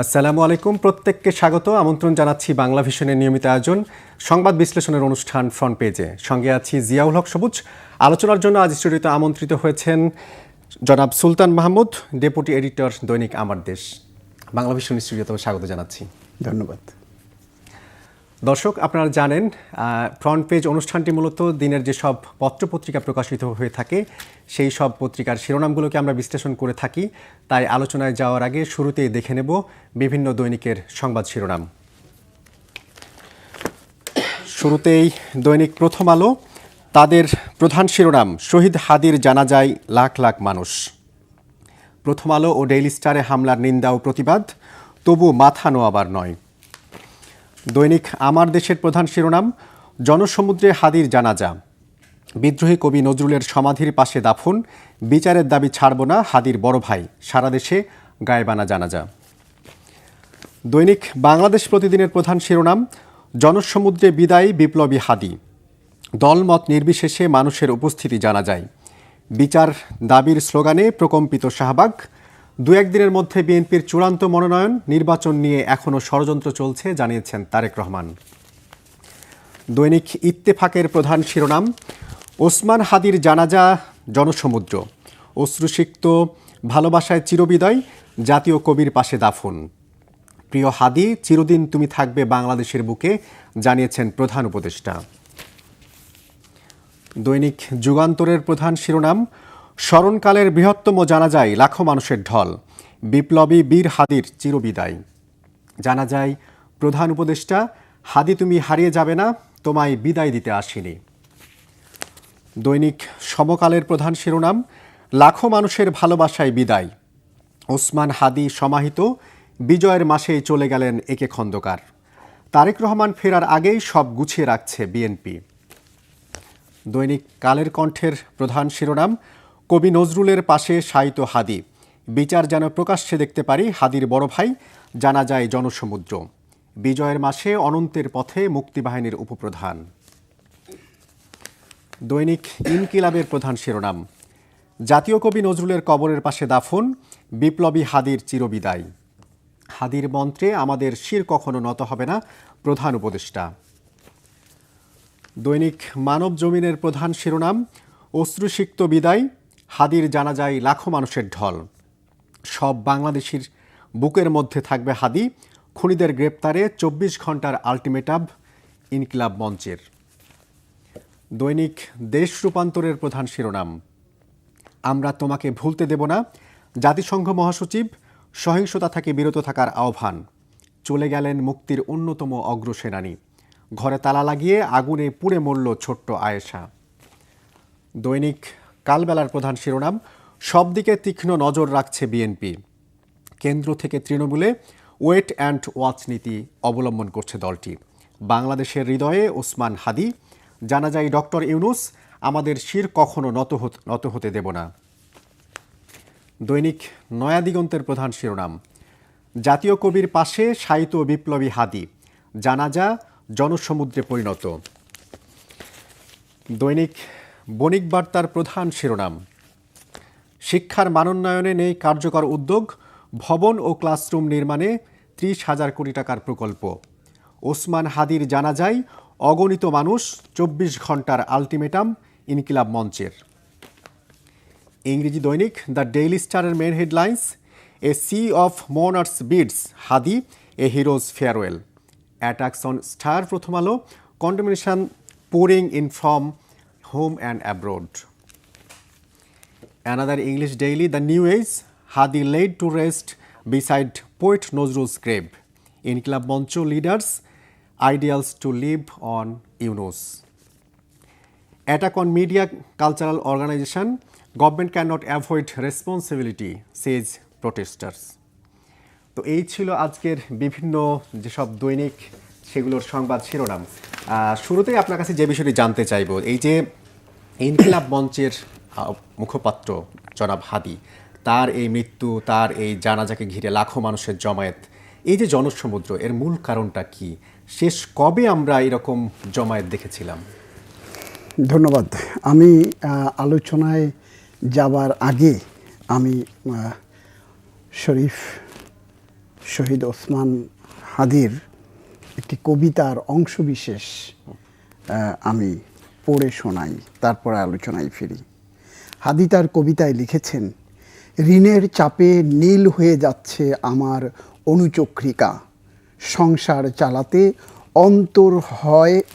আসসালামু আলাইকুম, প্রত্যেককে স্বাগত। আমন্ত্রণ জানাচ্ছি বাংলা ভিশনের নিয়মিত আয়োজন সংবাদ বিশ্লেষণের অনুষ্ঠান ফ্রন্ট পেজে। সঙ্গে আছি জিয়াউল হক সবুজ। আলোচনার জন্য আজ স্টুডিওতে আমন্ত্রিত হয়েছেন জনাব সুলতান মাহমুদ, ডেপুটি এডিটর, দৈনিক আমার দেশ। বাংলা ভিশন স্টুডিওতে স্বাগত জানাচ্ছি। ধন্যবাদ। দর্শক, আপনারা জানেন ফ্রন্ট পেজ অনুষ্ঠানটি মূলত দিনের যেসব পত্রপত্রিকা প্রকাশিত হয়ে থাকে সেই সব পত্রিকার শিরোনামগুলোকে আমরা বিশ্লেষণ করে থাকি। তাই আলোচনায় যাওয়ার আগে শুরুতেই দেখে নেব বিভিন্ন দৈনিকের সংবাদ শিরোনাম। শুরুতেই দৈনিক প্রথম আলো, তাদের প্রধান শিরোনাম শহীদ হাদির জানাজায় লাখ লাখ মানুষ। প্রথম আলো ও ডেইলি স্টারে হামলার নিন্দা ও প্রতিবাদ, তবু মাথা নোয়াবার নয়। দৈনিক আমার দেশের প্রধান শিরোনাম জনসমুদ্রে হাদির জানাজা, বিদ্রোহী কবি নজরুলের সমাধির পাশে দাফন, বিচারের দাবি ছাড়ব না হাদির বড় ভাই, সারা দেশে গায়েবানা জানাজা। দৈনিক বাংলাদেশ প্রতিদিনের প্রধান শিরোনাম জনসমুদ্রে বিদায়ী বিপ্লবী হাদি, দলমত নির্বিশেষে মানুষের উপস্থিতি জানা যায়, বিচার দাবির স্লোগানে প্রকম্পিত শাহবাগ, দু একদিনের মধ্যে বিএনপির চূড়ান্ত মনোনয়ন, নির্বাচন নিয়ে এখনও ষড়যন্ত্র চলছে জানিয়েছেন তারেক রহমান। দৈনিক ইত্তেফাকের প্রধান শিরোনাম ওসমান হাদির জানাজা জনসমুদ্র, অশ্রুসিক্ত ভালোবাসায় চিরবিদায়, জাতীয় কবির পাশে দাফন, প্রিয় হাদি চিরদিন তুমি থাকবে বাংলাদেশের বুকে জানিয়েছেন প্রধান উপদেষ্টা। দৈনিক যুগান্তরের প্রধান শিরোনাম স্মরণকালের বৃহত্তম জানাজায় লাখো মানুষের ঢল, বিপ্লবী বীর হাদির চিরবিদায়, জানা যায় প্রধান উপদেষ্টা হাদি তুমি হারিয়ে যাবে না, তোমায় বিদায় দিতে আসিনি। দৈনিক সমকালের প্রধান শিরোনাম লাখো মানুষের ভালোবাসায় বিদায়, ওসমান হাদি সমাহিত, বিজয়ের মাসেই চলে গেলেন একে খন্দকার, তারেক রহমান ফেরার আগেই সব গুছিয়ে রাখছে বিএনপি। দৈনিক কালের কণ্ঠের প্রধান শিরোনাম কবি নজরুলের পাশে শায়িত হাদি, বিচার যেন প্রকাশ্যে দেখতে পারি হাদির বড় ভাই, জানা যায় জনসমুদ্র, বিজয়ের মাসে অনন্তের পথে মুক্তিবাহিনীর উপপ্রধান। দৈনিক ইনকিলাবের প্রধান শিরোনাম জাতীয় কবি নজরুলের কবরের পাশে দাফন, বিপ্লবী হাদির চিরবিদায়, হাদির মন্ত্রে আমাদের শির কখনো নত হবে না, প্রধান উপদেষ্টা। দৈনিক মানব জমিনের প্রধান শিরোনাম অশ্রুসিক্ত বিদায়, হাদির জানাজায় লাখো মানুষের ঢল, সব বাংলাদেশির বুকের মধ্যে থাকবে হাদি, খুনিদের গ্রেপ্তারে 24 ঘন্টার আলটিমেটাম ইনকিলাব মঞ্চের। দৈনিক দেশ রূপান্তরের প্রধান শিরোনাম আমরা তোমাকে ভুলতে দেব না, জাতিসংঘ মহাসচিব সহিংসতা থেকে বিরত থাকার আহ্বান, চলে গেলেন মুক্তির অন্যতম অগ্রসেনানী, ঘরে তালা লাগিয়ে আগুনে পুড়ে মরল ছোট্ট আয়েশা। দৈনিক কালবেলার প্রধান শিরোনাম সব দিকে তীক্ষ্ণ নজর রাখছে বিএনপি, কেন্দ্র থেকে তৃণমূলে ওয়েট অ্যান্ড ওয়াচ নীতি অবলম্বন করছে দলটি, বাংলাদেশের হৃদয়ে ওসমান হাদি, জানা যায় ডক্টর ইউনূস আমাদের শির কখনো নত হতে দেব না। দৈনিক নয়া দিগন্তের প্রধান শিরোনাম জাতীয় কবির পাশে শায়িত বিপ্লবী হাদি, জানাজা জনসমুদ্রে পরিণত। দৈনিক বণিক বার্তার প্রধান শিরোনাম শিক্ষার মানোন্নয়নে নেই কার্যকর উদ্যোগ, ভবন ও ক্লাসরুম নির্মাণে 30,000 কোটি টাকার প্রকল্প, ওসমান হাদির জানাজায় অগণিত মানুষ, 24 ঘন্টার আলটিমেটাম ইনকিলাব মঞ্চের। ইংরেজি দৈনিক দ্য ডেইলি স্টারের main headlines a sea of mourners bids Hadi a hero's farewell, attacks on Star Prothom Alo, condemnation pouring in from home and abroad. Another English daily, The New Age, Hadi laid to rest beside poet Nozrul's grave. Inqilab Moncho leaders, ideals to live on Yunus. Attack on media cultural organization, government cannot avoid responsibility, says protesters. তো এই ছিল আজকের বিভিন্ন যেসব দৈনিক সেগুলোর সংবাদ শিরোনাম। শুরুতেই আপনার কাছে যে বিষয়টি জানতে চাইব, এই যে ইনকিলাব মঞ্চের মুখপাত্র জনাব হাদি, তার এই মৃত্যু, তার এই জানাজাকে ঘিরে লাখো মানুষের জমায়েত, এই যে জনসমুদ্র, এর মূল কারণটা কি? শেষ কবে আমরা এরকম জমায়েত দেখেছিলাম? ধন্যবাদ। আমি আলোচনায় যাবার আগে আমি শরীফ শহীদ ওসমান হাদির একটি কবিতার অংশবিশেষ আমি পড়ে শোনাই, তারপরে আলোচনায় ফিরি। হাদি তার কবিতায় লিখেছেন, ঋণের চাপে নীল হয়ে যাচ্ছে আমার অনুচক্রিকা, সংসার চালাতে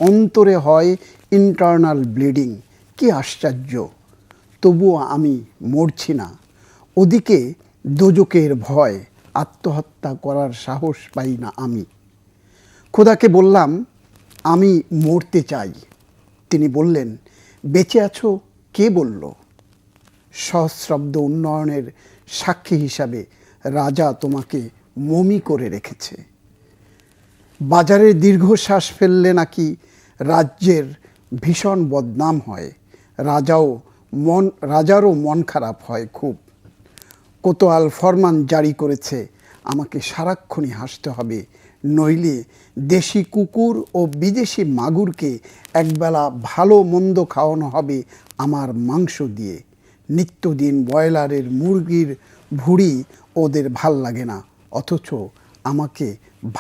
অন্তরে হয় ইন্টারনাল ব্লিডিং। কি আশ্চর্য, তবুও আমি মরছি না। ওদিকে দোজকের ভয়, আত্মহত্যা করার সাহস পাই না আমি। খোদাকে বললাম আমি মরতে চাই, তিনি বললেন বেঁচে আছো কে বলল? সহস্রাব্দ উন্নয়নের সাক্ষী হিসাবে রাজা তোমাকে মমি করে রেখেছে। বাজারে দীর্ঘশ্বাস ফেললে নাকি রাজ্যের ভীষণ বদনাম হয়, রাজারও মন খারাপ হয় খুব। কোতোয়াল ফরমান জারি করেছে আমাকে সারাক্ষণই হাসতে হবে, নইলে দেশি কুকুর ও বিদেশি মাগুরকে একবেলা ভালো মন্দ খাওয়ানো হবে আমার মাংস দিয়ে। নিত্যদিন ব্রয়লারের মুরগির ভুঁড়ি ওদের ভাল লাগে না, অথচ আমাকে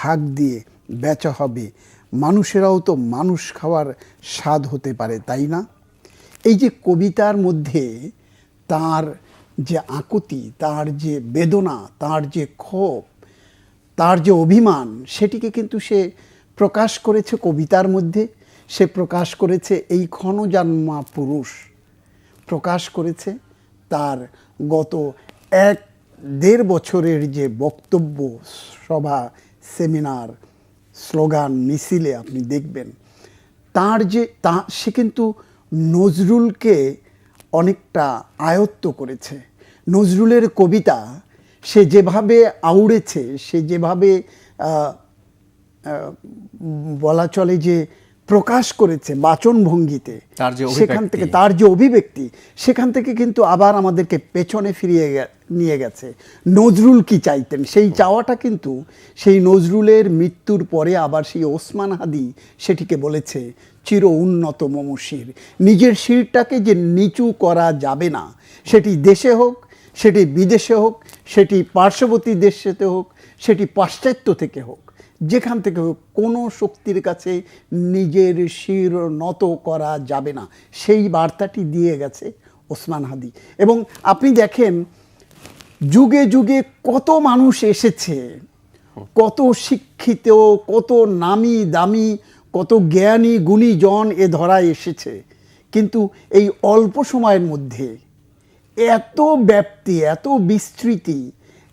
ভাগ দিয়ে বেচা হবে। মানুষেরাও তো মানুষ খাওয়ার স্বাদ হতে পারে, তাই না? এই যে কবিতার মধ্যে তার যে আকুতি, তার যে বেদনা, তার যে ক্ষোভ, তার যে অভিমান, সেটিকে কিন্তু সে প্রকাশ করেছে কবিতার মধ্যে। সে প্রকাশ করেছে এই ক্ষণজন্মা পুরুষ, প্রকাশ করেছে তার গত 1-1.5 বছরের যে বক্তব্য, সভা, সেমিনার, স্লোগান, মিছিলে আপনি দেখবেন সে কিন্তু নজরুলকে অনেকটা আয়ত্ত করেছে। নজরুলের কবিতা সে যেভাবে আউড়েছে, সে যেভাবে বলা চলে যে প্রকাশ করেছে বাচনভঙ্গিতে, সেখান থেকে তার যে অভিব্যক্তি, সেখান থেকে কিন্তু আবার আমাদেরকে পেছনে ফিরিয়ে নিয়ে গেছে। নজরুল কি চাইতেন, সেই চাওয়াটা কিন্তু সেই নজরুলের মৃত্যুর পরে আবার সেই ওসমান হাদি সেটিকে বলেছে চির উন্নত মম শির। নিজের শিরটাকে যে নিচু করা যাবে না, সেটি দেশে হোক, সেটি বিদেশে হোক, সেটি পার্শ্ববর্তী দেশেতে হোক, সেটি পাশ্চাত্য থেকে হোক, যেখান থেকে হোক, কোনো শক্তির কাছে নিজের শির নত করা যাবে না, সেই বার্তাটি দিয়ে গেছে ওসমান হাদি। এবং আপনি দেখেন যুগে যুগে কত মানুষ এসেছে, কত শিক্ষিত, কত নামি দামি, কত জ্ঞানী গুণীজন এ ধরায় এসেছে, কিন্তু এই অল্প সময়ের মধ্যে এত ব্যাপ্তি, এত বিস্তৃতি,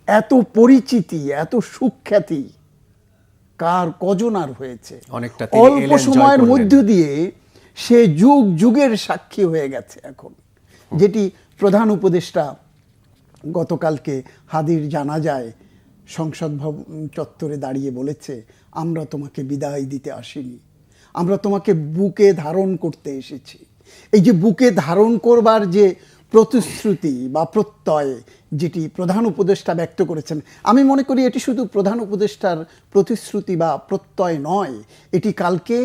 এত পরিচিতি, এত সুখ্যাতি কার কজন আর হয়েছে? অল্প সময়ের মধ্য দিয়ে সে যুগ যুগের সাক্ষী হয়ে গেছে এখন। যেটি প্রধান উপদেষ্টা গতকালকে হাদির জানাজায় সংসদ ভবন চত্বরে দাঁড়িয়ে বলেছে, আমরা তোমাকে বিদায় দিতে আসিনি, আমরা তোমাকে বুকে ধারণ করতে এসেছি। এই যে বুকে ধারণ করবার যে প্রতিশ্রুতি বা প্রত্যয় যেটি প্রধান উপদেষ্টা ব্যক্ত করেছেন, আমি মনে করি এটি শুধু প্রধান উপদেষ্টার প্রতিশ্রুতি বা প্রত্যয় নয়, এটি কালকে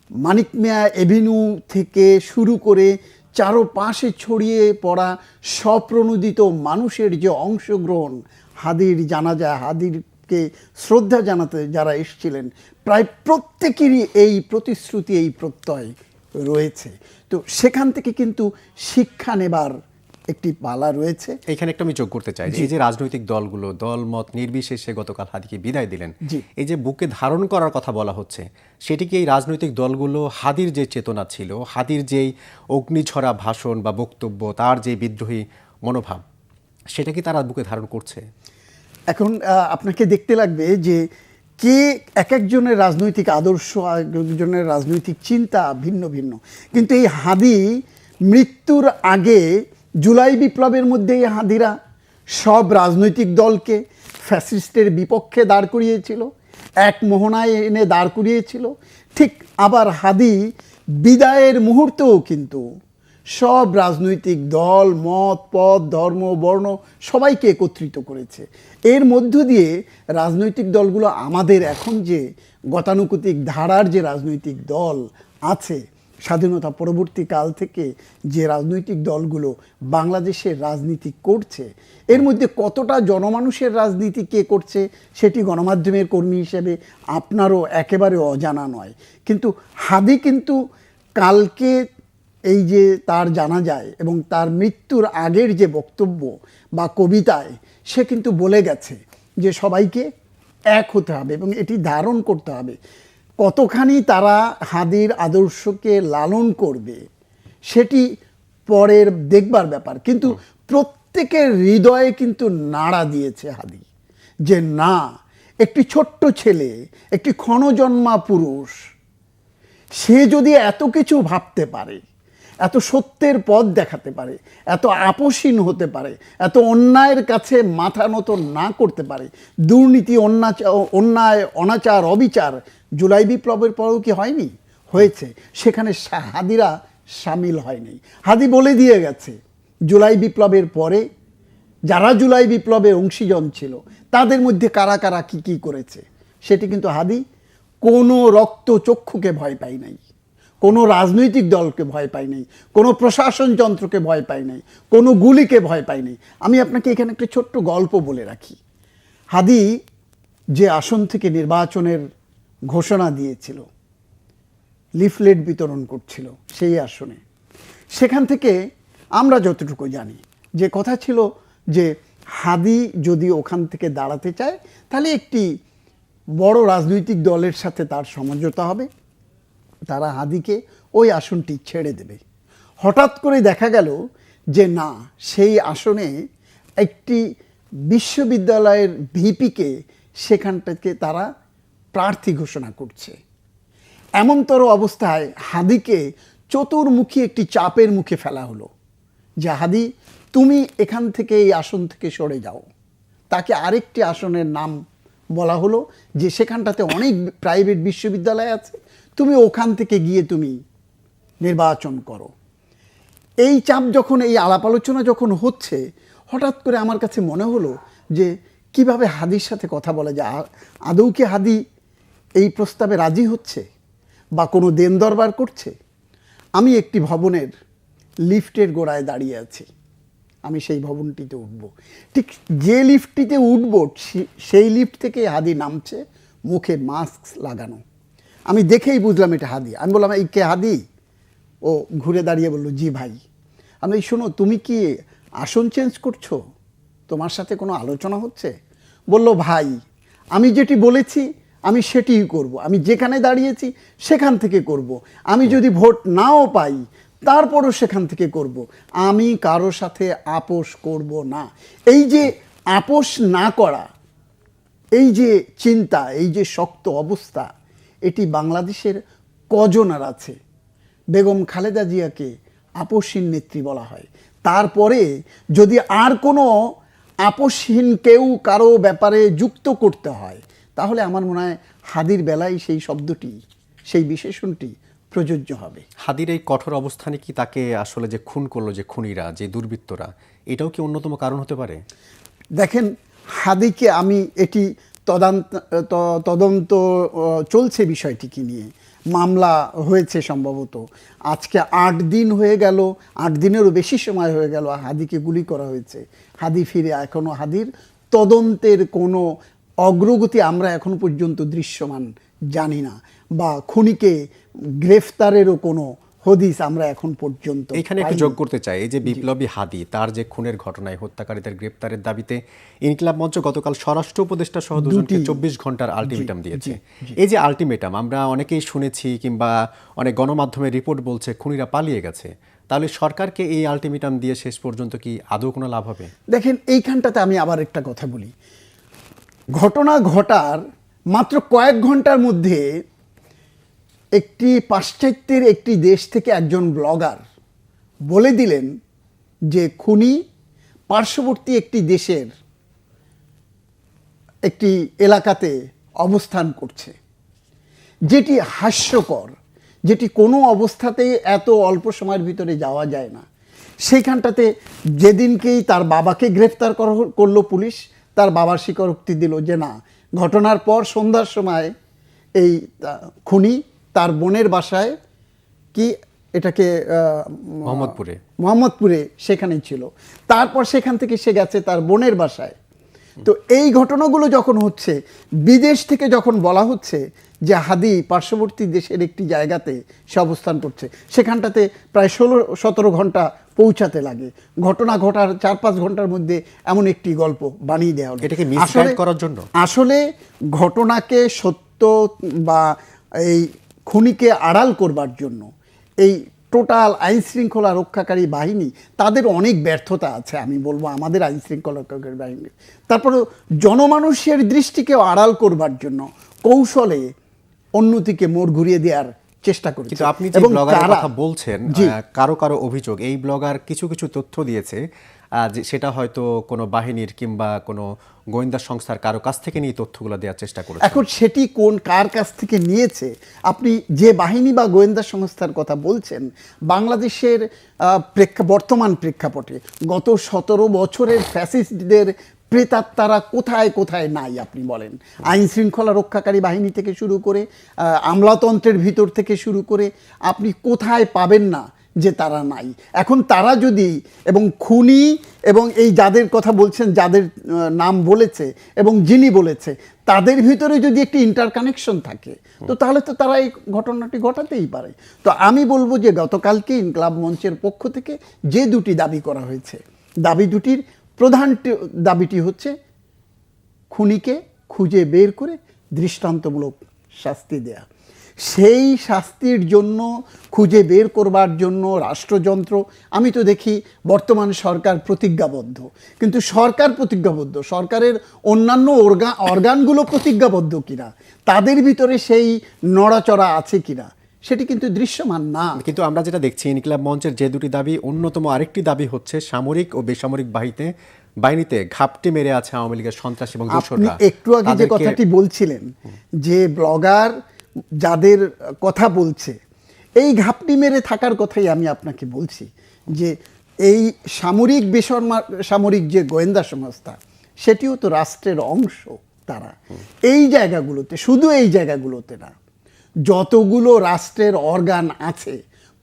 মানিক মিয়া এভিনিউ থেকে শুরু করে চারপাশে ছড়িয়ে পড়া স্বপ্রণোদিত মানুষের যে অংশগ্রহণ, হাদির জানাজা, হাদিরকে শ্রদ্ধা জানাতে যারা এসেছিলেন, প্রায় প্রত্যেকেরই এই প্রতিশ্রুতি, এই প্রত্যয় রয়েছে। তো সেখান থেকে কিন্তু শিক্ষা নেবার একটি পালা রয়েছে। এখানে একটা আমি যোগ করতে চাই, এই যে রাজনৈতিক দলগুলো দলমত নির্বিশেষে গতকাল হাদিকে বিদায় দিলেন, এই যে বুকে ধারণ করার কথা বলা হচ্ছে, সেটি কি এই রাজনৈতিক দলগুলো হাদির যে চেতনা ছিল, হাদির যেই অগ্নিঝরা ভাষণ বা বক্তব্য, তার যে বিদ্রোহী মনোভাব, সেটা কি তারা বুকে ধারণ করছে? এখন আপনাকে দেখতে লাগবে যে কে এক একজনের রাজনৈতিক আদর্শ, একজনের রাজনৈতিক চিন্তা ভিন্ন ভিন্ন, কিন্তু এই হাদি মৃত্যুর আগে জুলাই বিপ্লবের মধ্যে এই হাদিরা সব রাজনৈতিক দলকে ফ্যাসিস্টের বিপক্ষে দাঁড় করিয়েছিল, এক মোহনায় এনে দাঁড় করিয়েছিল। ঠিক আবার হাদি বিদায়ের মুহূর্তেও কিন্তু সব রাজনৈতিক দল, মত, পথ, ধর্ম, বর্ণ সবাইকে একত্রিত করেছে। এর মধ্য দিয়ে রাজনৈতিক দলগুলো আমাদের এখন যে গতানুগতিক ধারার যে রাজনৈতিক দল আছে, স্বাধীনতা পরবর্তী কাল থেকে যে রাজনৈতিক দলগুলো বাংলাদেশের রাজনীতি করছে, এর মধ্যে কতটা জনমানুষের রাজনীতি কে করছে সেটি গণমাধ্যমের কর্মী হিসেবে আপনারও একেবারে অজানা নয়। কিন্তু হাদি কিন্তু কালকে এই যে তার জানা যায় এবং তার মৃত্যুর আগের যে বক্তব্য বা কবিতায় সে কিন্তু বলে গেছে যে সবাইকে এক হতে হবে এবং এটি ধারণ করতে হবে। কতখানি তারা হাদির আদর্শকে লালন করবে সেটি পরের দেখবার ব্যাপার, কিন্তু প্রত্যেকের হৃদয়ে কিন্তু নাড়া দিয়েছে হাদি যে না, একটি ছোট্ট ছেলে, একটি ক্ষণজন্মা পুরুষ, সে যদি এত কিছু ভাবতে পারে, এত সত্যের পথ দেখাতে পারে, এত আপোষহীন হতে পারে, এত অন্যায়ের কাছে মাথা নত না করতে পারে, দুর্নীতি, অন্যায়, অনাচার, অবিচার জুলাই বিপ্লবের পরেও কি হয়নি? হয়েছে। সেখানে হাদিরা সামিল হয়নি। হাদি বলে দিয়ে গেছে জুলাই বিপ্লবের পরে যারা জুলাই বিপ্লবে অংশীজন ছিল তাদের মধ্যে কারা কারা কি কি করেছে সেটি কিন্তু হাদি কোনো রক্তচক্ষুকে ভয় পায় নাই, কোনো রাজনৈতিক দলকে ভয় পায় নাই, কোনো প্রশাসন যন্ত্রকে ভয় পায় নাই, কোনো গুলিকে ভয় পায় নাই। আমি আপনাকে এখানে একটা ছোট্ট গল্প বলে রাখি। হাদি যে আসন থেকে নির্বাচনের ঘোষণা দিয়েছিল, লিফলেট বিতরণ করছিল সেই আসনে, সেখান থেকে আমরা যতটুকু জানি যে কথা ছিল যে হাদি যদি ওখান থেকে দাঁড়াতে চায় তাহলে একটি বড় রাজনৈতিক দলের সাথে তার সমঝোতা হবে, তারা হাদিকে ওই আসনটি ছেড়ে দেবে। হঠাৎ করে দেখা গেল যে না, সেই আসনে একটি বিশ্ববিদ্যালয়ের ভিপিকে সেখান থেকে তারা প্রার্থী ঘোষণা করছে। এমনতর অবস্থায় হাদিকে চতুর্মুখী একটি চাপের মুখে ফেলা হলো যে হাদি, তুমি এখান থেকে এই আসন থেকে সরে যাও। তাকে আরেকটি আসনের নাম বলা হলো যে সেখানটাতে অনেক প্রাইভেট বিশ্ববিদ্যালয় আছে, তুমি ওখান থেকে গিয়ে তুমি নির্বাচন করো। এই চাপ যখন, এই আলাপ আলোচনা যখন হচ্ছে, হঠাৎ করে আমার কাছে মনে হলো যে কিভাবে হাদির সাথে কথা বলা যায়। আদৌ কি হাদি এই প্রস্তাবে রাজি হচ্ছে বা কোনো দেন দরবার করছে? আমি একটি ভবনের লিফটের গোড়ায় দাঁড়িয়ে আছি, আমি সেই ভবনটিতে উঠব। ঠিক যে লিফটটিতে উঠব সেই লিফট থেকে হাদি নামছে, মুখে মাস্ক লাগানো। আমি দেখেই বুঝলাম এটা হাদি। আমি বললাম, এই কে হাদি? ও ঘুরে দাঁড়িয়ে বলল, জি ভাই। আমি, শোনো, তুমি কি আসন চেঞ্জ করছো? তোমার সাথে কোনো আলোচনা হচ্ছে? বলল, ভাই আমি যেটি বলেছি আমি সেটিই করব, আমি যেখানে দাঁড়িয়েছি সেখান থেকে করব, আমি যদি ভোট নাও পাই তারপরও সেখান থেকে করব, আমি কারো সাথে আপোষ করব না। এই যে আপোষ না করা, এই যে চিন্তা, এই যে শক্ত অবস্থা, এটি বাংলাদেশের কজনার আছে? বেগম খালেদা জিয়াকে আপোষহীন নেত্রী বলা হয়। তারপরে যদি আর কোনো আপোষহীন কেউ কারো ব্যাপারে যুক্ত করতে হয় তাহলে আমার মনে হয় হাদির বেলায় সেই শব্দটি, সেই বিশেষণটি প্রযোজ্য হবে। হাদির এই কঠোর অবস্থানে কি তাকে আসলে যে খুন করলো যে খুনিরা, যে দুর্বৃত্তরা, এটাও কি অন্যতম কারণ হতে পারে? দেখেন, হাদিকে আমি এটি তদন্ত চলছে বিষয়টিকে নিয়ে, মামলা হয়েছে সম্ভবত। আজকে 8 দিন হয়ে গেল, 8 দিনেরও বেশি সময় হয়ে গেল হাদিকে গুলি করা হয়েছে। হাদি ফিরে, এখনও হাদির তদন্তের কোনো অগ্রগতি আমরা এখন পর্যন্ত দৃশ্যমান জানি না, বা খুনিকে গ্রেফতারেরও কোনো হদিস আমরা এখন পর্যন্ত। এখানে একটু যোগ করতে চাই, এই যে বিপ্লবী হাদি, তার যে খুনের ঘটনায় হত্যাকারীদের গ্রেপ্তারের দাবিতে ইনকিলাব মঞ্চ গতকাল স্বরাষ্ট্র উপদেষ্টা সহ দুজনকে 24 ঘন্টার আলটিমেটাম দিয়েছে। এই যে আলটিমেটাম, আমরা অনেকেই শুনেছি কিংবা অনেক গণমাধ্যমের রিপোর্ট বলছে খুনিরা পালিয়ে গেছে। তাহলে সরকারকে এই আলটিমেটাম দিয়ে শেষ পর্যন্ত কি আদৌ কোনো লাভ হবে? দেখেন, এইখানটাতে আমি আবার একটা কথা বলি। ঘটনা ঘটার মাত্র কয়েক ঘন্টার মধ্যে একটি পাশ্চাত্যের একটি দেশ থেকে একজন ব্লগার বলে দিলেন যে খুনি পার্শ্ববর্তী একটি দেশের একটি এলাকাতে অবস্থান করছে, যেটি হাস্যকর, যেটি কোনো অবস্থাতেই এত অল্প সময়ের ভিতরে যাওয়া যায় না। সেইখানটাতে যেদিনকেই তার বাবাকে গ্রেফতার করলো পুলিশ, তার বাবার স্বীকারোক্তি দিল যে না, ঘটনার পর সন্ধ্যার সময় এই খুনি তার বোনের বাসায় কি এটাকে মোহাম্মদপুরে সেখানেই ছিল। তারপর সেখান থেকে সে গেছে তার বোনের বাসায়। তো এই ঘটনাগুলো যখন হচ্ছে, বিদেশ থেকে যখন বলা হচ্ছে যে হাদি পার্শ্ববর্তী দেশের একটি জায়গাতে সে অবস্থান করছে, সেখানটাতে প্রায় 16-17 ঘন্টা পৌঁছাতে লাগে। ঘটনা ঘটার 4-5 ঘন্টার মধ্যে এমন একটি গল্প বানিয়ে দেওয়া হলো। এটাকে মিসগাইড করার জন্য। আসলে ঘটনাকে সত্য বা এই খুনিকে আড়াল করবার জন্য এই টোটাল আইন শৃঙ্খলা রক্ষাকারী বাহিনী তাদের অনেক ব্যর্থতা আছে, আমি বলবো আমাদের আইন শৃঙ্খলা রক্ষাকারী বাহিনী। তারপরে জনমানুষের দৃষ্টিকে আড়াল করবার জন্য কৌশলে অন্যদিকে মোড় ঘুরিয়ে দেওয়ার চেষ্টা করেছে। কিন্তু আপনি যে ব্লগারের কথা বলছেন, কারো কারো অভিযোগ এই ব্লগার কিছু কিছু তথ্য দিয়েছে সেটা হয়তো কোনো বাহিনীর কিংবা কোনো গোয়েন্দা সংস্থার কারো কাছ থেকে নিয়ে তথ্যগুলো দেওয়ার চেষ্টা করেছে। এখন সেটি কার কাছ থেকে নিয়েছে, আপনি যে বাহিনী বা গোয়েন্দা সংস্থার কথা বলছেন, বাংলাদেশের বর্তমান প্রেক্ষাপটে গত 17 বছরের ফ্যাসিস্টদের প্রেতাত্মারা কোথায় কোথায় নাই আপনি বলেন। আইন শৃঙ্খলা রক্ষাকারী বাহিনী থেকে শুরু করে আমলাতন্ত্রের ভিতর থেকে শুরু করে আপনি কোথায় পাবেন না যে তারা নাই। এখন তারা যদি, এবং খুনি এবং এই যাদের কথা বলছেন, যাদের নাম বলেছে এবং যিনি বলেছে, তাদের ভিতরে যদি একটি ইন্টারকানেকশন থাকে, তো তাহলে তো তারা এই ঘটনাটি ঘটাতেই পারে। তো আমি বলবো যে গতকালকে ইনকলাব মঞ্চের পক্ষ থেকে যে দুটি দাবি করা হয়েছে, দাবি দুটির প্রধান দাবিটি হচ্ছে খুনিকে খুঁজে বের করে দৃষ্টান্তমূলক শাস্তি দেয়া। সেই শাস্তির জন্য, খুঁজে বের করবার জন্য রাষ্ট্রযন্ত্র, আমি তো দেখি বর্তমান সরকার প্রতিজ্ঞাবদ্ধ, কিন্তু সরকার প্রতিজ্ঞাবদ্ধ, সরকারের অন্যান্য অর্গানগুলো প্রতিজ্ঞাবদ্ধ কিনা, তাদের ভিতরে সেই নড়াচড়া আছে কিনা, সেটি কিন্তু দৃশ্যমান না। কিন্তু আমরা যেটা দেখছি ইনকিলাব মঞ্চের যে দুটি দাবি, অন্যতম আরেকটি দাবি হচ্ছে সামরিক ও বেসামরিক বাহিনীতে ঘাপটি মেরে আছে আওয়ামী লীগের সন্ত্রাস এবং দোসররা। একটু আগে যে কথাটি বলছিলেন যে ব্লগার যাদের কথা বলছে, এই ঘাপটি মেরে থাকার কথাই আমি আপনাকে বলছি যে এই সামরিক বেসামরিক যে গোয়েন্দা সংস্থা, সেটিও তো রাষ্ট্রের অংশ। তারা এই জায়গাগুলোতে, শুধু এই জায়গাগুলোতে না, যতগুলো রাষ্ট্রের অর্গান আছে,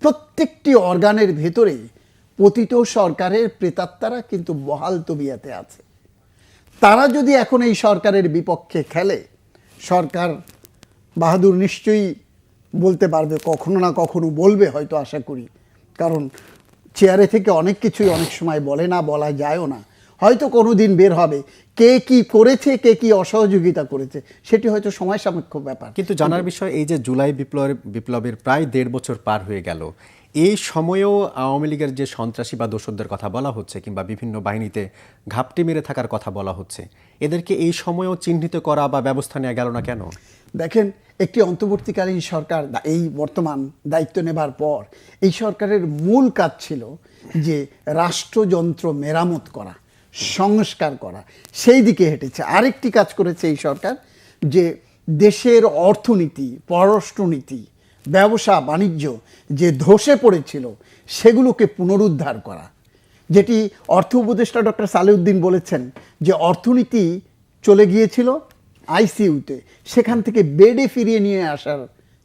প্রত্যেকটি অর্গানের ভেতরে পতিত সরকারের প্রেতাত্মারা কিন্তু বহাল তবিয়াতে আছে। তারা যদি এখন এই সরকারের বিপক্ষে খেলে, সরকার বাহাদুর নিশ্চয়ই বলতে পারবে, কখনো না কখনো বলবে হয়তো, আশা করি, কারণ চেয়ারে থেকে অনেক কিছুই অনেক সময় বলে না, বলা যায়ও না। হয়তো কোনো দিন বের হবে কে কি করেছে, কে কি অসহযোগিতা করেছে, সেটি হয়তো সময় সাপেক্ষ ব্যাপার। কিন্তু জানার বিষয়, এই যে জুলাই বিপ্লবের প্রায় 1.5 বছর পার হয়ে গেল, এই সময়েও আওয়ামী লীগের যে সন্ত্রাসী বা দোসরদের কথা বলা হচ্ছে কিংবা বিভিন্ন বাহিনীতে ঘাপটি মেরে থাকার কথা বলা হচ্ছে, এদেরকে এই সময়েও চিহ্নিত করা বা ব্যবস্থা নেওয়া গেল না কেন? দেখেন, একটি অন্তর্বর্তীকালীন সরকার এই বর্তমান দায়িত্ব নেবার পর এই সরকারের মূল কাজ ছিল যে রাষ্ট্রযন্ত্র মেরামত করা, সংস্কার করা, সেই দিকে হেঁটেছে। আরেকটি কাজ করেছে এই সরকার, যে দেশের অর্থনীতি, পররাষ্ট্রনীতি, ব্যবসা বাণিজ্য যে ধসে পড়েছিল, সেগুলোকে পুনরুদ্ধার করা। যেটি অর্থ উপদেষ্টা ডক্টর সালেউদ্দিন বলেছেন যে অর্থনীতি চলে গিয়েছিল আইসিইউতে, সেখান থেকে বেডে ফিরিয়ে নিয়ে আসার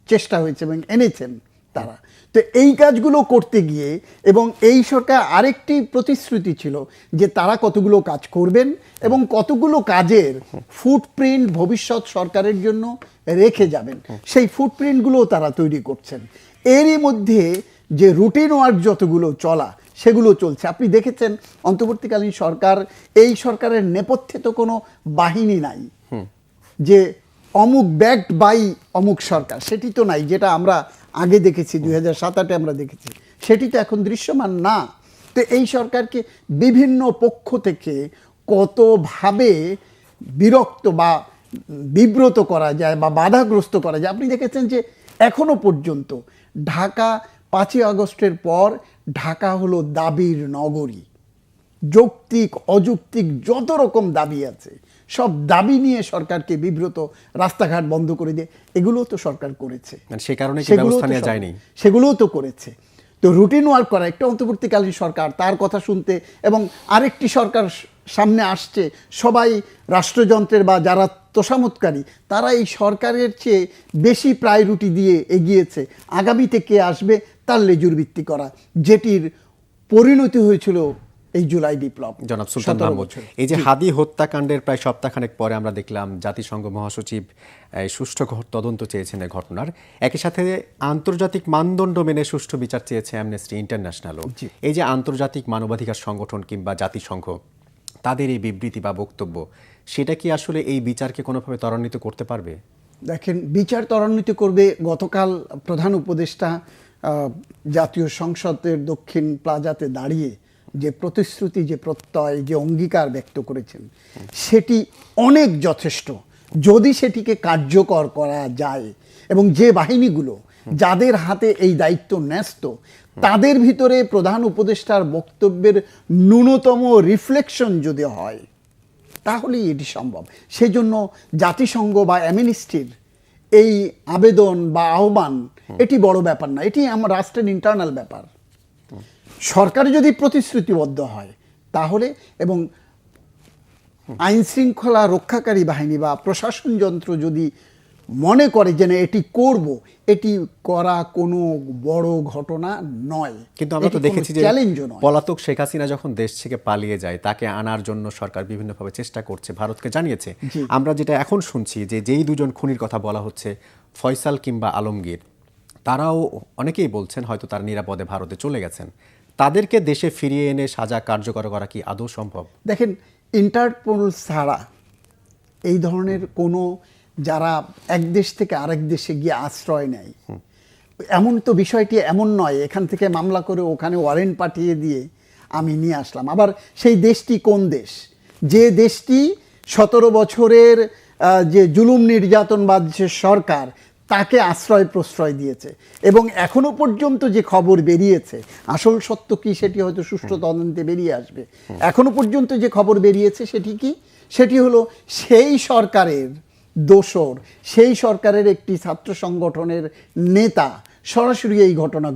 চেষ্টা হয়েছে এবং এনেছেন তারা। তো এই কাজগুলো করতে গিয়ে, এবং এই সরকার আরেকটি প্রতিশ্রুতি ছিল যে তারা কতগুলো কাজ করবেন এবং কতগুলো কাজের ফুটপ্রিন্ট ভবিষ্যৎ সরকারের জন্য রেখে যাবেন, সেই ফুটপ্রিন্টগুলোও তারা তৈরি করছেন। এরই মধ্যে যে রুটিন ওয়ার্ক যতগুলো চলা, সেগুলো চলছে। আপনি দেখেছেন অন্তর্বর্তীকালীন সরকার, এই সরকারের নেপথ্যে তো কোনো বাহিনী নাই যে অমুক ব্যাকড বাই অমুক সরকার, সেটি তো নাই, যেটা আমরা আগে দেখেছি 2007-08 আমরা দেখেছি, সেটি তো এখন দৃশ্যমান না। তো এই সরকারকে বিভিন্ন পক্ষ থেকে কতভাবে বিরক্ত বা বিব্রত করা যায় বা বাধাগ্রস্ত করা যায়। আপনি দেখেছেন যে এখনো পর্যন্ত ঢাকা 5ই আগস্টের পর ঢাকা হলো দাবির নগরী। যৌক্তিক অযৌক্তিক যত রকম দাবি আছে, সব দাবি নিয়ে সরকারকে বিব্রত, রাস্তাঘাট বন্ধ করে দিয়ে, এগুলোও তো সরকার করেছে, সেই কারণে ব্যবস্থা নেওয়া যায়নি, সেগুলোও তো করেছে। তো রুটিন ওয়ার্ক করা, একটা অন্তর্বর্তীকালীন সরকার, তার কথা শুনতে, এবং আরেকটি সরকার সামনে আসছে, সবাই রাষ্ট্রযন্ত্রের বা যারা তোষামতকারী, তারা এই সরকারের চেয়ে বেশি প্রায়োরিটি দিয়ে এগিয়েছে। আগামীতে কে আসবে তার লেজুর ভিত্তি করা, যেটির পরিণতি হয়েছিল এই জুলাই বিপ্লব। জনাব সুলতান মাহমুদ, এই যে হাদি হত্যাকাণ্ডের প্রায় সপ্তাহখানেক পরে আমরা দেখলাম জাতিসংঘ মহাসচিব সুষ্ঠু তদন্ত চেয়েছেন এই ঘটনার, একই সাথে আন্তর্জাতিক মানদণ্ড মেনে সুষ্ঠু বিচার চেয়েছে অ্যামনেস্টি ইন্টারন্যাশনালও। এই যে আন্তর্জাতিক মানবাধিকার সংগঠন কিংবা জাতিসংঘ তাদের এই বিবৃতি বা বক্তব্য, সেটা কি আসলে এই বিচারকে কোনোভাবে ত্বরান্বিত করতে পারবে? দেখেন, বিচার ত্বরান্বিত করবে। গতকাল প্রধান উপদেষ্টা জাতীয় সংসদের দক্ষিণ প্লাজাতে দাঁড়িয়ে যে প্রতিশ্রুতি, যে প্রত্যয়, যে অঙ্গীকার ব্যক্ত করেছেন, সেটি অনেক যথেষ্ট যদি সেটিকে কার্যকর করা যায়। এবং যে বাহিনীগুলো, যাদের হাতে এই দায়িত্ব ন্যস্ত, তাদের ভিতরে প্রধান উপদেষ্টার বক্তব্যের ন্যূনতম রিফ্লেকশন যদি হয়, তাহলেই এটি সম্ভব। সেজন্য জাতিসংঘ বা অ্যামনেস্টির এই আবেদন বা আহ্বান এটি বড় ব্যাপার না, এটি আমার রাষ্ট্রের ইন্টারনাল ব্যাপার। সরকার যদি প্রতিশ্রুতিবদ্ধ হয় তাহলে, এবং আইন শৃঙ্খলা রক্ষাকারী বাহিনী বা প্রশাসন যন্ত্র যদি মনে করে যে না এটি করব, এটি করা কোনো বড় ঘটনা নয়। কিন্তু আমরা তো দেখেছি যে পলাতক শেখ হাসিনা যখন দেশ থেকে পালিয়ে যায়, তাকে আনার জন্য সরকার বিভিন্নভাবে চেষ্টা করছে, ভারতকে জানিয়েছে। আমরা যেটা এখন শুনছি যে যেই দুজন খুনির কথা বলা হচ্ছে, ফয়সাল কিংবা আলমগীর, তারাও অনেকেই বলছেন হয়তো তারা নিরাপদে ভারতে চলে গেছেন। তাদেরকে দেশে ফিরিয়ে এনে সাজা কার্যকর করা কি আদৌ সম্ভব? দেখেন, ইন্টারপোল ছাড়া এই ধরনের কোনো, যারা এক দেশ থেকে আরেক দেশে গিয়ে আশ্রয় নেয়, এমন তো বিষয়টি এমন নয় এখান থেকে মামলা করে ওখানে ওয়ারেন্ট পাঠিয়ে দিয়ে আমি নিয়ে আসলাম। আবার সেই দেশটি কোন দেশ? যে দেশটি 17 বছরের যে জুলুম নির্যাতনবাদ যে সরকার, তাকে আশ্রয় প্রশ্রয় দিয়েছে। এবং এখনো পর্যন্ত যে খবর বেরিয়েছে, আসল সত্য কি সেটি হয়তো সুষ্ঠু তদন্তে বেরিয়ে আসবে। এখনো পর্যন্ত যে খবর বেরিয়েছে সেটি কি? সেটি হলো সেই সরকারের দোসর, সেই সরকারের একটি ছাত্র সংগঠনের নেতা সরাসরি এই ঘটনা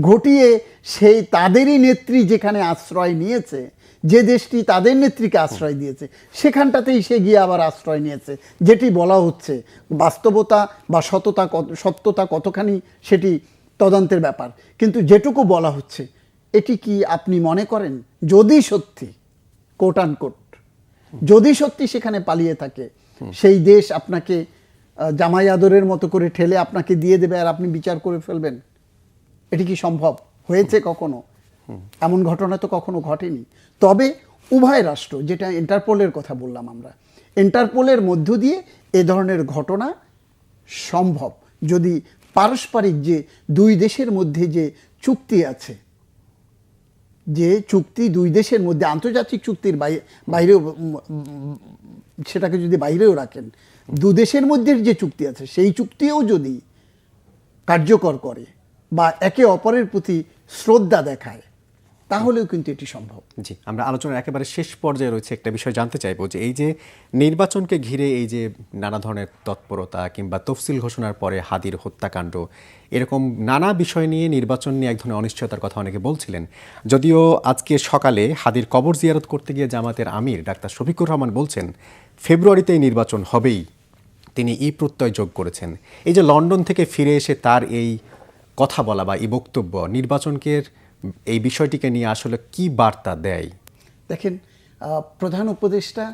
ঘটিয়ে সেই তাদেরই নেত্রী যেখানে আশ্রয় নিয়েছে, যে দেশটি তাদের নেত্রীকে আশ্রয় দিয়েছে, সেখানটাতেই সে গিয়ে আবার আশ্রয় নিয়েছে। যেটি বলা হচ্ছে, বাস্তবতা বা সত্যতা কতখানি সেটি তদন্তের ব্যাপার, কিন্তু যেটুকু বলা হচ্ছে, এটি কি আপনি মনে করেন যদি সত্যি কোট আনকোট যদি সত্যি সেখানে পালিয়ে থাকে, সেই দেশ আপনাকে জামাই আদরের মতো করে ঠেলে আপনাকে দিয়ে দেবে আর আপনি বিচার করে ফেলবেন? এটি কি সম্ভব হয়েছে কখনো? এমন ঘটনা তো কখনো ঘটেনি। তবে উভয় রাষ্ট্র, যেটা ইন্টারপোলের কথা বললাম আমরা, ইন্টারপোলের মধ্য দিয়ে এ ধরনের ঘটনা সম্ভব যদি পারস্পরিক যে দুই দেশের মধ্যে যে চুক্তি আছে, যে চুক্তি দুই দেশের মধ্যে আন্তর্জাতিক চুক্তির বাইরেও, সেটাকে যদি বাইরেও রাখেন, দু দেশের মধ্যে যে চুক্তি আছে সেই চুক্তিও যদি কার্যকর করে বা একে অপরের প্রতি শ্রদ্ধা দেখায়, তাহলেও কিন্তু এটি সম্ভব। জি, আমরা আলোচনার একেবারে শেষ পর্যায়ে রয়েছে একটা বিষয় জানতে চাইবো, যে এই যে নির্বাচনকে ঘিরে এই যে নানা ধরনের তৎপরতা কিংবা তফসিল ঘোষণার পরে হাদির হত্যাকাণ্ড, এরকম নানা বিষয় নিয়ে নির্বাচন নিয়ে এক ধরনের অনিশ্চয়তার কথা অনেকে বলছিলেন। যদিও আজকে সকালে হাদির কবর জিয়ারত করতে গিয়ে জামাতের আমির ডাক্তার শফিকুর রহমান বলছেন ফেব্রুয়ারিতেই নির্বাচন হবেই, তিনি এই প্রত্যয় যোগ করেছেন। এই যে লন্ডন থেকে ফিরে এসে তার এই কথা বলা বা এই বক্তব্য নির্বাচনকে, এই বিষয়টিকে নিয়ে আসলে কি বার্তা দেয়? দেখেন, প্রধান উপদেষ্টা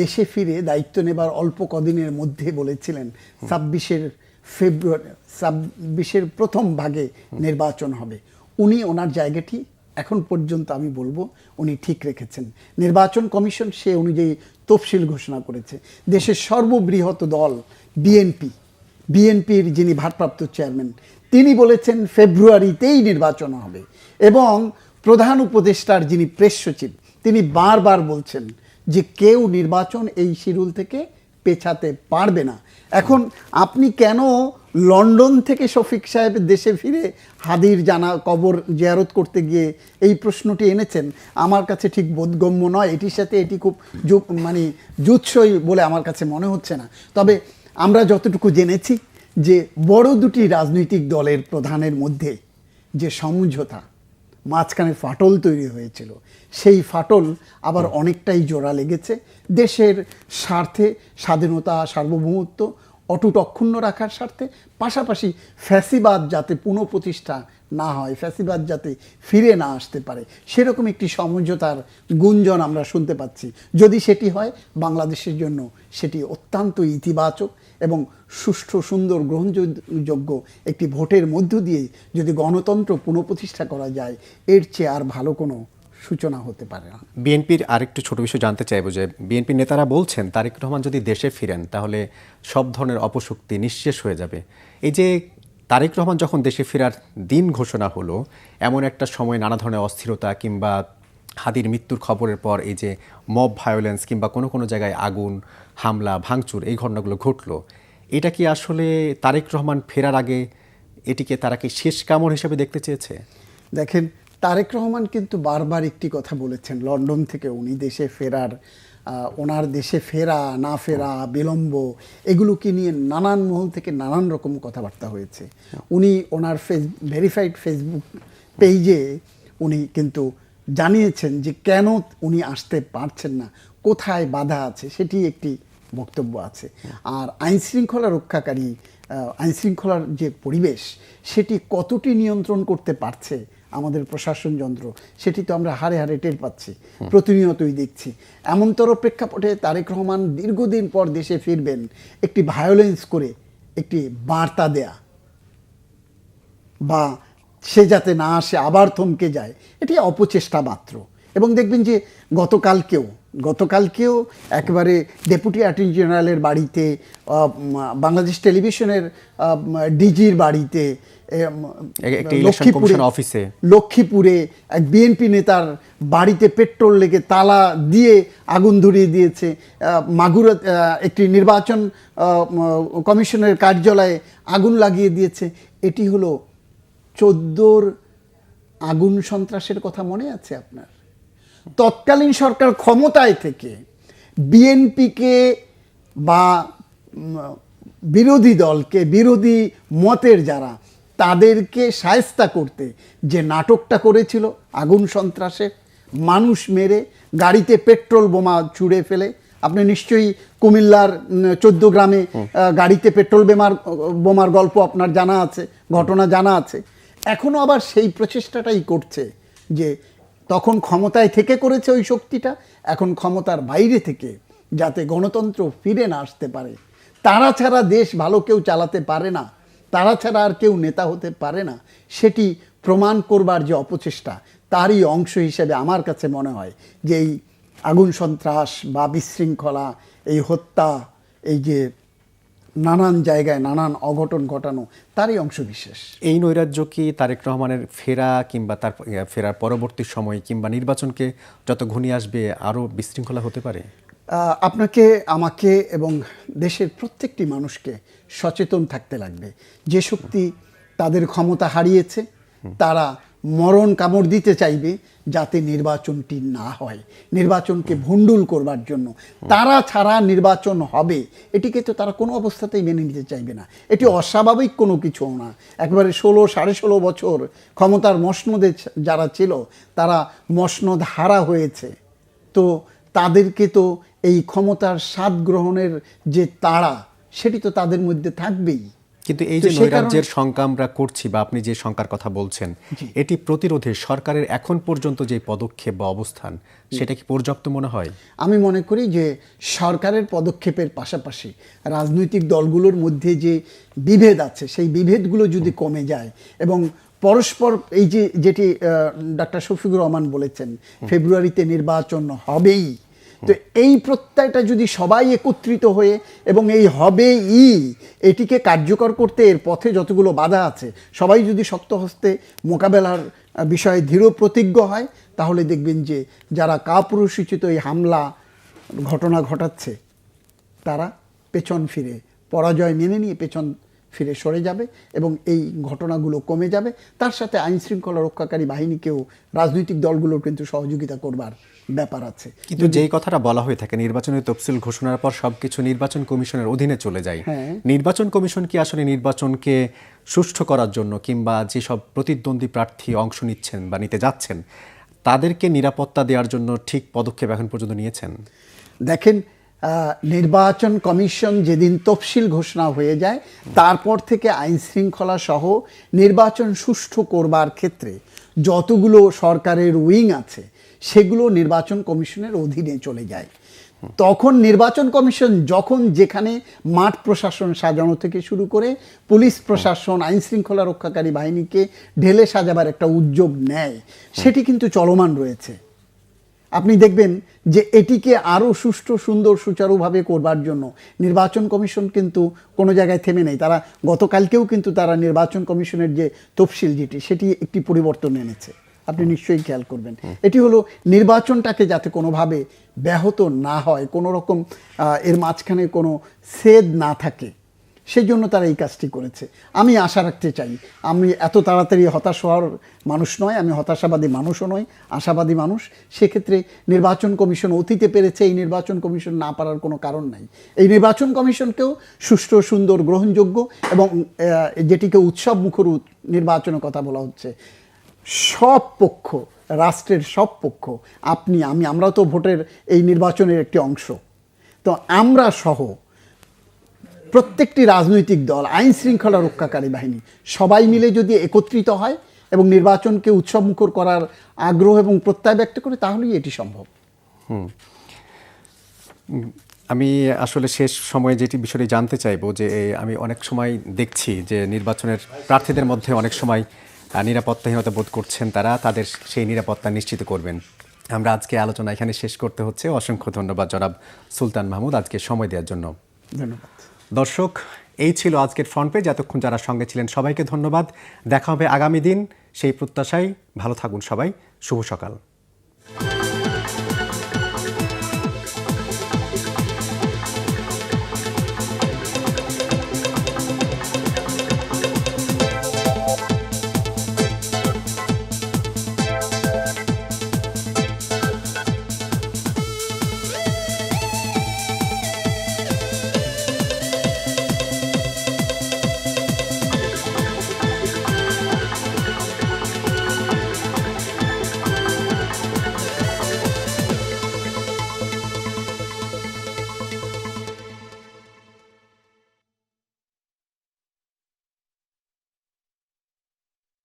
দেশে ফিরে দায়িত্ব নেবার অল্প কদিনের মধ্যে বলেছিলেন 26 প্রথম ভাগে নির্বাচন হবে। উনি ওনার জায়গাটি এখন পর্যন্ত আমি বলবো উনি ঠিক রেখেছেন। নির্বাচন কমিশন সে অনুযায়ী তফসিল ঘোষণা করেছে। দেশের সর্ববৃহৎ দল বিএনপির যিনি ভারপ্রাপ্ত চেয়ারম্যান, তিনি বলেছেন ফেব্রুয়ারিতেই নির্বাচন হবে। এবং প্রধান উপদেষ্টার যিনি প্রেস সচিব, তিনি বারবার বলছেন যে কেউ নির্বাচন এই শিডিউল থেকে পেছাতে পারবে না। এখন আপনি কেন লন্ডন থেকে শফিক সাহেব দেশে ফিরে হাদির কবর জিয়ারত করতে গিয়ে এই প্রশ্নটি এনেছেন, আমার কাছে ঠিক বোধগম্য নয়। এটির সাথে এটি খুব জুৎসই বলে আমার কাছে মনে হচ্ছে না। তবে আমরা যতটুকু জেনেছি যে বড় দুটি রাজনৈতিক দলের প্রধানের মধ্যে যে সমঝোতা, মাঝখানে ফাটল তৈরি হয়েছিল, সেই ফাটল আবার অনেকটাই জোড়া লেগেছে। দেশের স্বার্থে স্বাধীনতা, সার্বভৌমত্ব অটুট অক্ষুণ্ণ রাখার স্বার্থে, পাশাপাশি ফ্যাসিবাদ যাতে পুনঃপ্রতিষ্ঠা না হয়, ফ্যাসিবাদ যাতে ফিরে না আসতে পারে, সেরকম একটি সমঝোতার গুঞ্জন আমরা শুনতে পাচ্ছি। যদি সেটি হয়, বাংলাদেশের জন্য সেটি অত্যন্ত ইতিবাচক এবং সুষ্ঠু, সুন্দর, গ্রহণযোগ্য একটি ভোটের মধ্য দিয়ে যদি গণতন্ত্র পুনঃপ্রতিষ্ঠা করা যায়, এর চেয়ে আর ভালো কোনো সূচনা হতে পারে না। বিএনপির আরেকটু ছোট বিষয় জানতে চাইবো যে বিএনপির নেতারা বলছেন তারেক রহমান যদি দেশে ফিরেন তাহলে সব ধরনের অপশক্তি নিঃশেষ হয়ে যাবে। এই যে তারেক রহমান যখন দেশে ফেরার দিন ঘোষণা হলো, এমন একটা সময় নানা ধরনের অস্থিরতা কিংবা হাদির মৃত্যুর খবরের পর এই যে মব ভায়োলেন্স কিংবা কোনো কোনো জায়গায় আগুন, হামলা, ভাঙচুর, এই ঘটনাগুলো ঘটলো, এটা কি আসলে তারেক রহমান ফেরার আগে এটিকে তারা কি শেষ কামড় হিসেবে দেখতে চেয়েছে? দেখেন, তারেক রহমান কিন্তু বারবার একটি কথা বলেছেন লন্ডন থেকে উনি দেশে ফেরার, ওনার দেশে ফেরা না ফেরা, বিলম্ব, এগুলোকে নিয়ে নানান মহল থেকে নানান রকম কথাবার্তা হয়েছে। উনি ওনার ভেরিফাইড ফেসবুক পেজে উনি কিন্তু জানিয়েছেন যে কেন উনি আসতে পারছেন না, কোথায় বাধা আছে, সেটি একটি বক্তব্য আছে। আর আইনশৃঙ্খলা রক্ষাকারী, আইনশৃঙ্খলার যে পরিবেশ, সেটি কতটি নিয়ন্ত্রণ করতে পারছে আমাদের প্রশাসন যন্ত্র, সেটি তো আমরা হারে হারে টের পাচ্ছি, প্রতিনিয়তই দেখছি। এমনতর প্রেক্ষাপটে তারেক রহমান দীর্ঘদিন পর দেশে ফিরবেন একটি ভায়োলেন্স করে একটি বার্তা দেয়া, বা সে যাতে না আসে আবার থমকে যায়, এটি অপচেষ্টা মাত্র। এবং দেখবেন যে গতকালকেও একেবারে ডেপুটি অ্যাটর্নি জেনারেলের বাড়িতে, বাংলাদেশ টেলিভিশনের ডিজির বাড়িতে, লক্ষ্মীপুরে এক বিএনপি নেতার বাড়িতে পেট্রোল লেগে তালা দিয়ে আগুন ধরিয়ে দিয়েছে। মাগুরা একটি নির্বাচন কমিশনের কার্যালয়ে আগুন লাগিয়ে দিয়েছে। এটি হলো 14 আগুন সন্ত্রাসের কথা মনে আছে আপনার? তৎকালীন সরকার ক্ষমতায় থেকে বিএনপিকে বা বিরোধী দলকে, বিরোধী মতের যারা, তাদেরকে শায়েস্তা করতে যে নাটকটা করেছিল আগুন সন্ত্রাসে, মানুষ মেরে, গাড়িতে পেট্রোল বোমা ছুঁড়ে ফেলে, আপনি নিশ্চয়ই কুমিল্লার 14 গ্রামে গাড়িতে পেট্রোল বোমার গল্প আপনার জানা আছে, ঘটনা জানা আছে। এখনও আবার সেই প্রচেষ্টাটাই করছে, যে তখন ক্ষমতায় থেকে করেছে ওই শক্তিটা, এখন ক্ষমতার বাইরে থেকে যাতে গণতন্ত্র ফিরে না আসতে পারে, তারা ছাড়া দেশ ভালো কেউ চালাতে পারে না, তারা ছাড়া আর কেউ নেতা হতে পারে না, সেটি প্রমাণ করবার যে অপচেষ্টা, তারই অংশ হিসেবে আমার কাছে মনে হয় যে এই আগুন সন্ত্রাস বা বিশৃঙ্খলা, এই হত্যা, এই যে নানান জায়গায় নানান অঘটন ঘটানো, তারই অংশ বিশেষ। এই নৈরাজ্য কি তারেক রহমানের ফেরা কিংবা তার ফেরার পরবর্তী সময় কিংবা নির্বাচনকে যত ঘনিয়ে আসবে আরও বিশৃঙ্খলা হতে পারে? আপনাকে, আমাকে এবং দেশের প্রত্যেকটি মানুষকে সচেতন থাকতে লাগবে। যে শক্তি তাদের ক্ষমতা হারিয়েছে, তারা মরণ কামড় দিতে চাইবে যাতে নির্বাচনটি না হয়, নির্বাচনকে ভণ্ডুল করবার জন্য। তারা ছাড়া নির্বাচন হবে, এটিকে তো তারা কোনো অবস্থাতেই মেনে নিতে চাইবে না। এটি অস্বাভাবিক কোনো কিছু না। একবারে 16-16.5 বছর ক্ষমতার মসনদে যারা ছিল, তারা মসনদ হারা হয়েছে। তো তাদেরকে তো এই ক্ষমতার স্বাদ গ্রহণের যে তাড়া, সেটি তো তাদের মধ্যে থাকবেই। কিন্তু এই যে নৈরাজ্যের শঙ্কা আমরা করছি, বা আপনি যে শঙ্কার কথা বলছেন, এটি প্রতিরোধে সরকারের এখন পর্যন্ত যে পদক্ষেপ বা অবস্থান, সেটা কি পর্যাপ্ত মনে হয়? আমি মনে করি যে সরকারের পদক্ষেপের পাশাপাশি রাজনৈতিক দলগুলোর মধ্যে যে বিভেদ আছে, সেই বিভেদগুলো যদি কমে যায় এবং পরস্পর, এই যে যেটি ডাক্তার শফিকুর রহমান বলেছেন, ফেব্রুয়ারিতে নির্বাচন হবেই, তো এই প্রত্যয়টা যদি সবাই একত্রিত হয়ে এবং এই হবেই এটিকে কার্যকর করতে এর পথে যতগুলো বাধা আছে, সবাই যদি শক্ত হস্তে মোকাবেলার বিষয়ে দৃঢ় প্রতিজ্ঞ হয়, তাহলে দেখবেন যে যারা কাপুরুষোচিত এই হামলা ঘটনা ঘটাচ্ছে, তারা পেছন ফিরে, পরাজয় মেনে নিয়ে পেছন ফিরে সরে যাবে এবং এই ঘটনাগুলো কমে যাবে। তার সাথে আইনশৃঙ্খলা রক্ষাকারী বাহিনীকেও রাজনৈতিক দলগুলোর কিন্তু সহযোগিতা করবার ব্যাপার আছে। কিন্তু যেই কথাটা বলা হয়ে থাকে, নির্বাচনের তফসিল ঘোষণার পর সবকিছু নির্বাচন কমিশনের অধীনে চলে যায়। নির্বাচন কমিশন কি আসলে নির্বাচনকে সুষ্ঠু করার জন্য কিংবা যেসব প্রতিদ্বন্দ্বী প্রার্থী অংশ নিচ্ছেন বা নিতে যাচ্ছেন, তাদেরকে নিরাপত্তা দেওয়ার জন্য ঠিক পদক্ষেপ এখন পর্যন্ত নিয়েছেন? দেখেন, নির্বাচন কমিশন যেদিন তফসিল ঘোষণা হয়ে যায় তারপর থেকে আইন শৃঙ্খলা সহ নির্বাচন সুষ্ঠু করবার ক্ষেত্রে যতগুলো সরকারের উইং আছে সেগুলো নির্বাচন কমিশনের অধীনে চলে যায়। তখন নির্বাচন কমিশন যখন যেখানে মাঠ প্রশাসন সাজানো থেকে শুরু করে পুলিশ প্রশাসন আইন শৃঙ্খলা রক্ষাকারী বাহিনীকে ঢেলে সাজাবার একটা উদ্যোগ নেয়, সেটি কিন্তু চলমান রয়েছে। আপনি দেখবেন যে এটিকে আরও সুষ্ঠু সুন্দর সুচারুভাবে করবার জন্য নির্বাচন কমিশন কিন্তু কোনো জায়গায় থেমে নেই। তারা গতকালকেও কিন্তু তারা নির্বাচন কমিশনের যে তফসিল যেটি সেটি একটি পরিবর্তন এনেছে, আপনি নিশ্চয়ই খেয়াল করবেন। এটি হলো নির্বাচনটাকে যাতে কোনোভাবে ব্যাহত না হয়, কোনো রকম এর মাঝখানে কোনো ছেদ না থাকে, সেই জন্য তারা এই কাজটি করেছে। আমি আশা রাখতে চাই, আমি এত তাড়াতাড়ি হতাশ হওয়ার মানুষ নয়, আমি হতাশাবাদী মানুষও নই, আশাবাদী মানুষ। সেক্ষেত্রে নির্বাচন কমিশন অতীতে পেরেছে, এই নির্বাচন কমিশন না পারার কোনো কারণ নাই। এই নির্বাচন কমিশনকেও সুষ্ঠু সুন্দর গ্রহণযোগ্য এবং যেটিকে উৎসব মুখর নির্বাচনের কথা বলা হচ্ছে, সব পক্ষ, রাষ্ট্রের সব পক্ষ, আপনি আমি, আমরাও তো ভোটের এই নির্বাচনের একটি অংশ, তো আমরা সহ প্রত্যেকটি রাজনৈতিক দল, আইন শৃঙ্খলা রক্ষাকারী বাহিনী সবাই মিলে যদি একত্রিত হয় এবং নির্বাচনকে উৎসবমুখর করার আগ্রহ এবং প্রত্যয় ব্যক্ত করে, তাহলেই এটি সম্ভব। আমি আসলে শেষ সময়ে যেটি বিষয়টি জানতে চাইবো যে আমি অনেক সময় দেখছি যে নির্বাচনের প্রার্থীদের মধ্যে অনেক সময় নিরাপত্তাহীনতা বোধ করছেন, তারা তাদের সেই নিরাপত্তা নিশ্চিত করবেন। আমরা আজকে আলোচনা এখানে শেষ করতে হচ্ছে। অসংখ্য ধন্যবাদ জনাব সুলতান মাহমুদ আজকে সময় দেওয়ার জন্য। ধন্যবাদ দর্শক, এই ছিল আজকের ফ্রন্ট পেজ। এতক্ষণ যারা সঙ্গে ছিলেন সবাইকে ধন্যবাদ। দেখা হবে আগামী দিন সেই প্রত্যাশায়। ভালো থাকুন সবাই। শুভ সকাল।